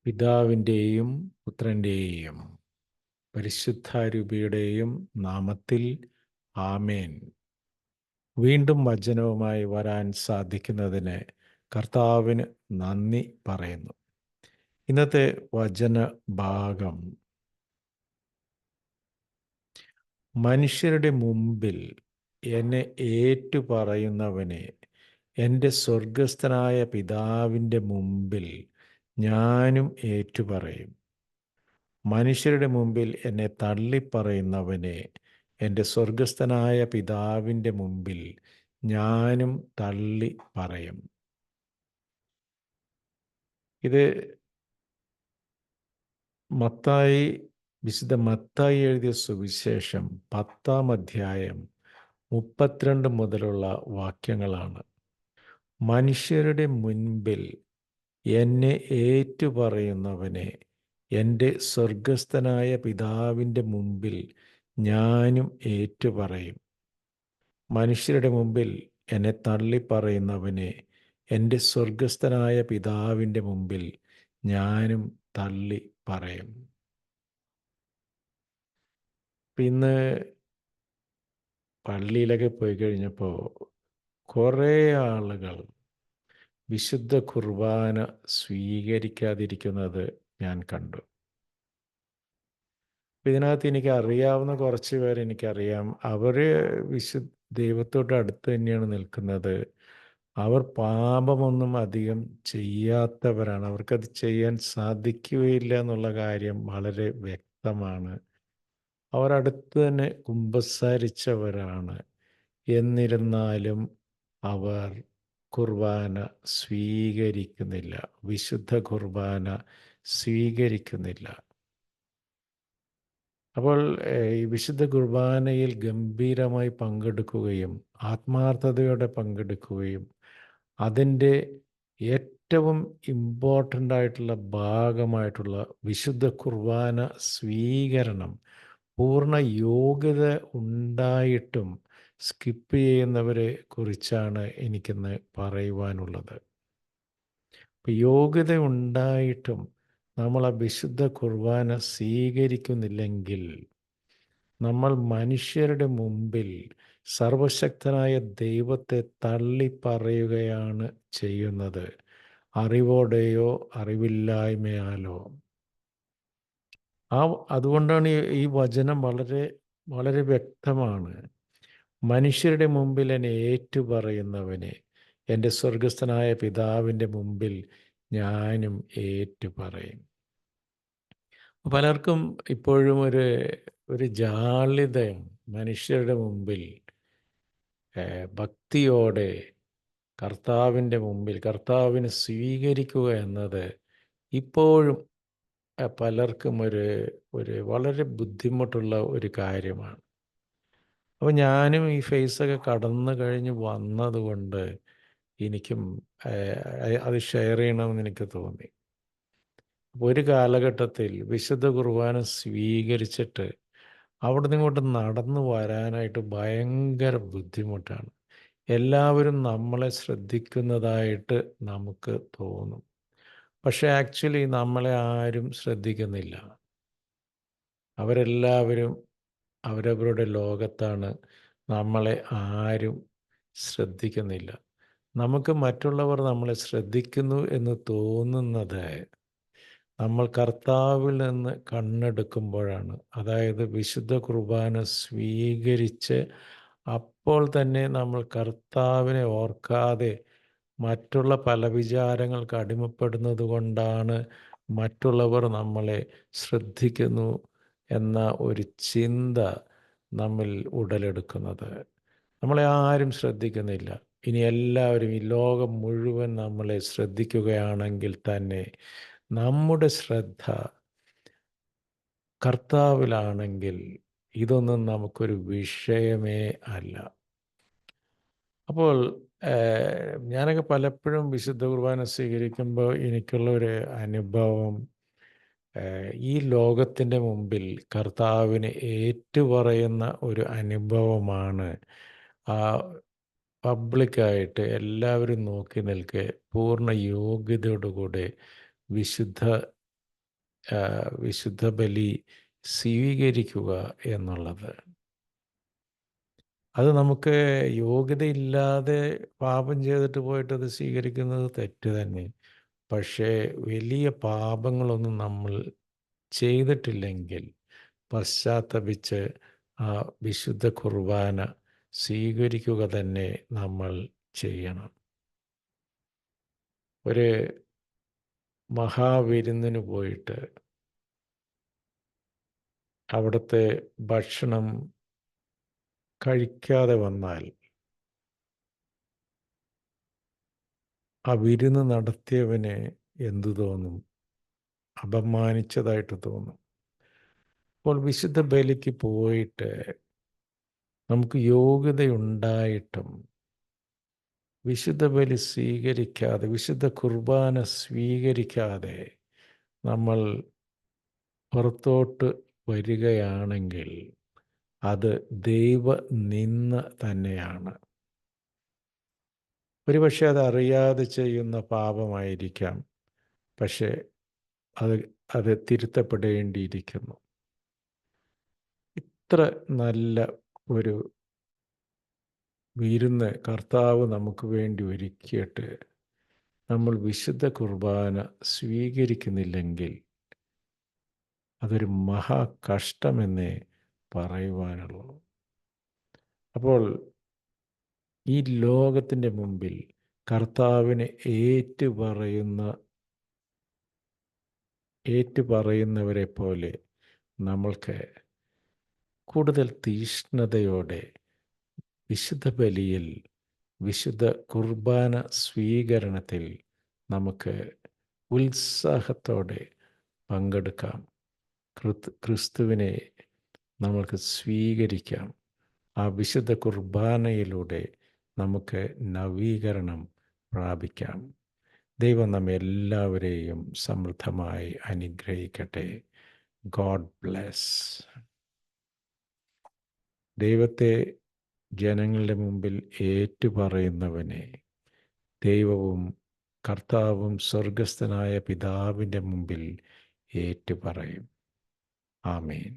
പിതാവിൻ്റെയും പുത്രൻ്റെയും പരിശുദ്ധാരൂപിയുടെയും നാമത്തിൽ ആമേൻ. വീണ്ടും വചനവുമായി വരാൻ സാധിക്കുന്നതിന് കർത്താവിന് നന്ദി പറയുന്നു. ഇന്നത്തെ വചന ഭാഗം, മനുഷ്യരുടെ മുമ്പിൽ എന്നെ ഏറ്റുപറയുന്നവനെ എൻ്റെ സ്വർഗസ്ഥനായ പിതാവിൻ്റെ മുമ്പിൽ ഞാനും ഏറ്റുപറയും. മനുഷ്യരുടെ മുമ്പിൽ എന്നെ തള്ളിപ്പറയുന്നവനെ എൻ്റെ സ്വർഗസ്ഥനായ പിതാവിൻ്റെ മുമ്പിൽ ഞാനും തള്ളി പറയും. ഇത് വിശുദ്ധ മത്തായി എഴുതിയ സുവിശേഷം 10-ാം അധ്യായം 32 മുതലുള്ള വാക്യങ്ങളാണ്. മനുഷ്യരുടെ മുൻപിൽ എന്നെ ഏറ്റുപറയുന്നവനെ എൻ്റെ സ്വർഗസ്ഥനായ പിതാവിൻ്റെ മുമ്പിൽ ഞാനും ഏറ്റുപറയും. മനുഷ്യരുടെ മുമ്പിൽ എന്നെ തള്ളിപ്പറയുന്നവനെ എൻ്റെ സ്വർഗസ്ഥനായ പിതാവിൻ്റെ മുമ്പിൽ ഞാനും തള്ളി പറയും. ഇന്ന് പള്ളിയിലൊക്കെ പോയി കഴിഞ്ഞപ്പോൾ കുറേ ആളുകൾ വിശുദ്ധ കുർബാന സ്വീകരിക്കാതിരിക്കുന്നത് ഞാൻ കണ്ടു. ഇതിനകത്ത് എനിക്ക് അറിയാവുന്ന കുറച്ച് പേർ എനിക്കറിയാം. അവർ ദൈവത്തോട് അടുത്ത് തന്നെയാണ് നിൽക്കുന്നത്. അവർ പാപമൊന്നും അധികം ചെയ്യാത്തവരാണ്. അവർക്കത് ചെയ്യാൻ സാധിക്കുകയില്ല എന്നുള്ള കാര്യം വളരെ വ്യക്തമാണ്. അവർ അടുത്ത് തന്നെ കുമ്പസാരിച്ചവരാണ്. എന്നിരുന്നാലും അവർ കുർബാന സ്വീകരിക്കുന്നില്ല, വിശുദ്ധ കുർബാന സ്വീകരിക്കുന്നില്ല. അപ്പോൾ ഈ വിശുദ്ധ കുർബാനയിൽ ഗംഭീരമായി പങ്കെടുക്കുകയും ആത്മാർത്ഥതയോടെ പങ്കെടുക്കുകയും അതിൻ്റെ ഏറ്റവും ഇമ്പോർട്ടൻ്റ് ആയിട്ടുള്ള ഭാഗമായിട്ടുള്ള വിശുദ്ധ കുർബാന സ്വീകരണം പൂർണ്ണ യോഗ്യത ഉണ്ടായിട്ടും സ്കിപ്പ് ചെയ്യുന്നവരെ കുറിച്ചാണ് എനിക്കിന്ന് പറയുവാനുള്ളത്. യോഗ്യത ഉണ്ടായിട്ടും നമ്മൾ ആ വിശുദ്ധ കുർബാന സ്വീകരിക്കുന്നില്ലെങ്കിൽ നമ്മൾ മനുഷ്യരുടെ മുമ്പിൽ സർവശക്തനായ ദൈവത്തെ തള്ളിപ്പറയുകയാണ് ചെയ്യുന്നത്, അറിവോടെയോ അറിവില്ലായ്മയാലോ. അതുകൊണ്ടാണ് ഈ വചനം വളരെ വളരെ വ്യക്തമാണ്. മനുഷ്യരുടെ മുമ്പിൽ എന്നെ ഏറ്റുപറയുന്നവനെ എൻ്റെ സ്വർഗസ്ഥനായ പിതാവിൻ്റെ മുമ്പിൽ ഞാനും ഏറ്റുപറയും. പലർക്കും ഇപ്പോഴും ഒരു ജാള്യതയും മനുഷ്യരുടെ മുമ്പിൽ ഭക്തിയോടെ കർത്താവിൻ്റെ മുമ്പിൽ കർത്താവിനെ സ്വീകരിക്കുക എന്നത് ഇപ്പോഴും പലർക്കും ഒരു വളരെ ബുദ്ധിമുട്ടുള്ള ഒരു കാര്യമാണ്. അപ്പോൾ ഞാനും ഈ ഫേസൊക്കെ കടന്നു കഴിഞ്ഞ് വന്നതുകൊണ്ട് എനിക്കും അത് ഷെയർ ചെയ്യണമെന്ന് എനിക്ക് തോന്നി. അപ്പോൾ ഒരു കാലഘട്ടത്തിൽ വിശുദ്ധ കുർബാന സ്വീകരിച്ചിട്ട് അവിടെ നിന്നിങ്ങോട്ട് നടന്നു വരാനായിട്ട് ഭയങ്കര ബുദ്ധിമുട്ടാണ്. എല്ലാവരും നമ്മളെ ശ്രദ്ധിക്കുന്നതായിട്ട് നമുക്ക് തോന്നും. പക്ഷേ ആക്ച്വലി നമ്മളെ ആരും ശ്രദ്ധിക്കുന്നില്ല. അവരെല്ലാവരും അവരവരുടെ ലോകത്താണ്. നമ്മളെ ആരും ശ്രദ്ധിക്കുന്നില്ല. നമുക്ക് മറ്റുള്ളവർ നമ്മളെ ശ്രദ്ധിക്കുന്നു എന്ന് തോന്നുന്നത് നമ്മൾ കർത്താവിൽ നിന്ന് കണ്ണെടുക്കുമ്പോഴാണ്. അതായത് വിശുദ്ധ കുർബാന സ്വീകരിച്ച് അപ്പോൾ തന്നെ നമ്മൾ കർത്താവിനെ ഓർക്കാതെ മറ്റുള്ള പല വിചാരങ്ങൾക്ക് അടിമപ്പെടുന്നത് കൊണ്ടാണ് മറ്റുള്ളവർ നമ്മളെ ശ്രദ്ധിക്കുന്നു എന്ന ഒരു ചിന്ത നമ്മിൽ ഉടലെടുക്കുന്നത്. നമ്മളെ ആരും ശ്രദ്ധിക്കുന്നില്ല. ഇനി എല്ലാവരും ഈ ലോകം മുഴുവൻ നമ്മളെ ശ്രദ്ധിക്കുകയാണെങ്കിൽ തന്നെ നമ്മുടെ ശ്രദ്ധ കർത്താവിലാണെങ്കിൽ ഇതൊന്നും നമുക്കൊരു വിഷയമേ അല്ല. അപ്പോൾ ഞാനൊക്കെ പലപ്പോഴും വിശുദ്ധ കുർബാന സ്വീകരിക്കുമ്പോൾ എനിക്കുള്ള ഒരു അനുഭവം, ഈ ലോകത്തിൻ്റെ മുമ്പിൽ കർത്താവിനെ ഏറ്റുപറയുന്ന ഒരു അനുഭവമാണ്. പബ്ലിക്കായിട്ട് എല്ലാവരും നോക്കി നിൽക്കെ പൂർണ്ണ യോഗ്യതയോടുകൂടെ വിശുദ്ധ വിശുദ്ധ ബലി സ്വീകരിക്കുക എന്നുള്ളത്. അത് നമുക്ക് യോഗ്യതയില്ലാതെ പാപം ചെയ്തിട്ട് പോയിട്ടത് സ്വീകരിക്കുന്നത് തെറ്റ് തന്നെ. പക്ഷേ വലിയ പാപങ്ങളൊന്നും നമ്മൾ ചെയ്തിട്ടില്ലെങ്കിൽ പശ്ചാത്തപിച്ച് ആ വിശുദ്ധ കുർബാന സ്വീകരിക്കുക തന്നെ നമ്മൾ ചെയ്യണം. ഒരു മഹാവിരുന്നിന് പോയിട്ട് അവിടുത്തെ ഭക്ഷണം കഴിക്കാതെ വന്നാൽ ആ വിരുന്ന് നടത്തിയവന് എന്തു തോന്നും? അപമാനിച്ചതായിട്ട് തോന്നും. അപ്പോൾ വിശുദ്ധ ബലിക്ക് പോയിട്ട് നമുക്ക് യോഗ്യതയുണ്ടായിട്ടും വിശുദ്ധ ബലി സ്വീകരിക്കാതെ, വിശുദ്ധ കുർബാന സ്വീകരിക്കാതെ നമ്മൾ പുറത്തോട്ട് വരികയാണെങ്കിൽ അത് ദൈവനിന്ദ തന്നെയാണ്. ഒരുപക്ഷെ അത് അറിയാതെ ചെയ്യുന്ന പാപമായിരിക്കാം. പക്ഷേ അത് അത് തിരുത്തപ്പെടേണ്ടിയിരിക്കുന്നു. ഇത്ര നല്ല ഒരു വിരുന്ന് കർത്താവ് നമുക്ക് വേണ്ടി ഒരുക്കിയിട്ട് നമ്മൾ വിശുദ്ധ കുർബാന സ്വീകരിക്കുന്നില്ലെങ്കിൽ അതൊരു മഹാകഷ്ടമെന്നേ പറയുവാനുള്ളൂ. അപ്പോൾ ഈ ലോകത്തിൻ്റെ മുമ്പിൽ കർത്താവിനെ ഏറ്റുപറയുന്നവരെ പോലെ നമ്മൾക്ക് കൂടുതൽ തീഷ്ണതയോടെ വിശുദ്ധ ബലിയിൽ, വിശുദ്ധ കുർബാന സ്വീകരണത്തിൽ നമുക്ക് ഉത്സാഹത്തോടെ പങ്കെടുക്കാം. ക്രിസ്തുവിനെ നമുക്ക് സ്വീകരിക്കാം. ആ വിശുദ്ധ കുർബാനയിലൂടെ നമുക്ക് നവീകരണം പ്രാപിക്കാം. ദൈവം നമ്മെ എല്ലാവരെയും സമൃദ്ധമായി അനുഗ്രഹിക്കട്ടെ. God bless. ദൈവത്തെ ജനങ്ങളുടെ മുമ്പിൽ ഏറ്റുപറയുന്നവനെ ദൈവവും കർത്താവും സ്വർഗസ്ഥനായ പിതാവിൻ്റെ മുമ്പിൽ ഏറ്റുപറയും. ആമേൻ.